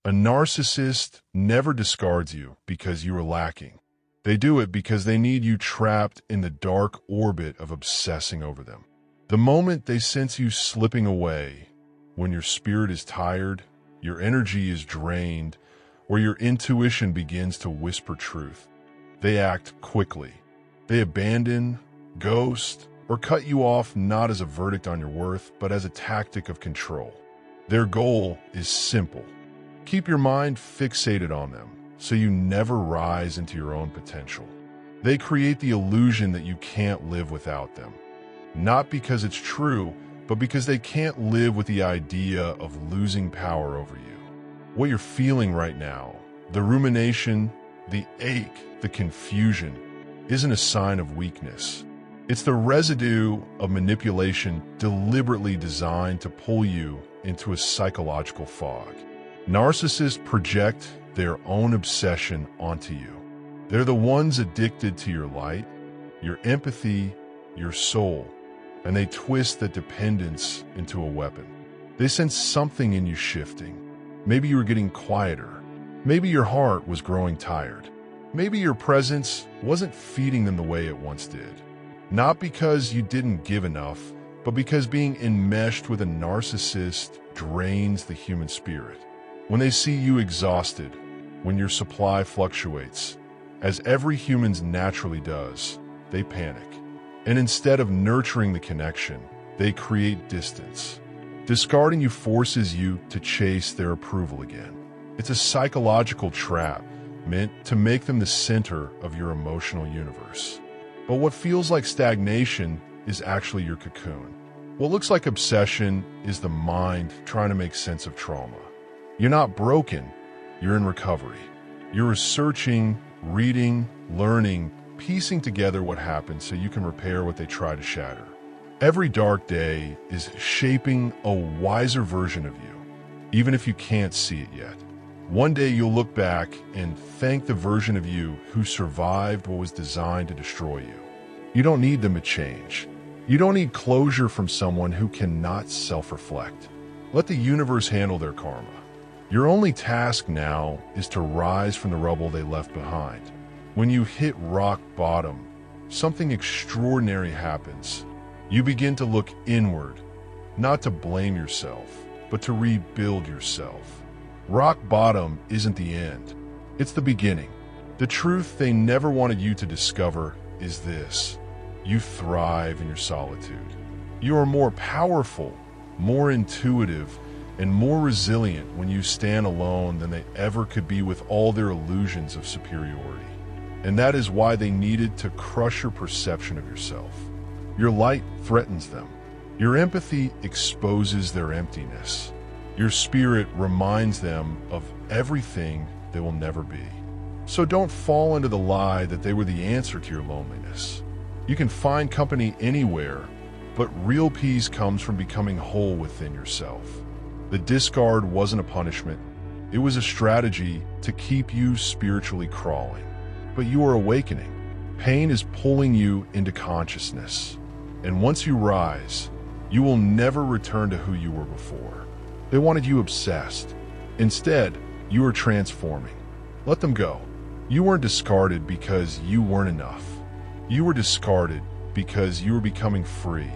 A narcissist never discards you because you are lacking. They do it because they need you trapped in the dark orbit of obsessing over them. The moment they sense you slipping away, when your spirit is tired, your energy is drained, or your intuition begins to whisper truth, they act quickly. They abandon, ghost, or cut you off not as a verdict on your worth, but as a tactic of control. Their goal is simple. Keep your mind fixated on them so you never rise into your own potential. They create the illusion that you can't live without them. Not because it's true, but because they can't live with the idea of losing power over you. What you're feeling right now, the rumination, the ache, the confusion, isn't a sign of weakness. It's the residue of manipulation deliberately designed to pull you into a psychological fog. Narcissists project their own obsession onto you. They're the ones addicted to your light, your empathy, your soul, and they twist that dependence into a weapon. They sense something in you shifting. Maybe you were getting quieter. Maybe your heart was growing tired. Maybe your presence wasn't feeding them the way it once did. Not because you didn't give enough, but because being enmeshed with a narcissist drains the human spirit. When they see you exhausted, when your supply fluctuates, as every human's naturally does, they panic. And instead of nurturing the connection, they create distance. Discarding you forces you to chase their approval again. It's a psychological trap meant to make them the center of your emotional universe. But what feels like stagnation is actually your cocoon. What looks like obsession is the mind trying to make sense of trauma. You're not broken, you're in recovery. You're researching, reading, learning, piecing together what happened so you can repair what they try to shatter. Every dark day is shaping a wiser version of you, even if you can't see it yet. One day you'll look back and thank the version of you who survived what was designed to destroy you. You don't need them to change. You don't need closure from someone who cannot self-reflect. Let the universe handle their karma. Your only task now is to rise from the rubble they left behind. When you hit rock bottom, something extraordinary happens. You begin to look inward, not to blame yourself, but to rebuild yourself. Rock bottom isn't the end, it's the beginning. The truth they never wanted you to discover is this: you thrive in your solitude. You are more powerful, more intuitive, and more resilient when you stand alone than they ever could be with all their illusions of superiority. And that is why they needed to crush your perception of yourself. Your light threatens them. Your empathy exposes their emptiness. Your spirit reminds them of everything they will never be. So don't fall into the lie that they were the answer to your loneliness. You can find company anywhere, but real peace comes from becoming whole within yourself. The discard wasn't a punishment. It was a strategy to keep you spiritually crawling. But you are awakening. Pain is pulling you into consciousness. And once you rise, you will never return to who you were before. They wanted you obsessed. Instead, you are transforming. Let them go. You weren't discarded because you weren't enough. You were discarded because you were becoming free.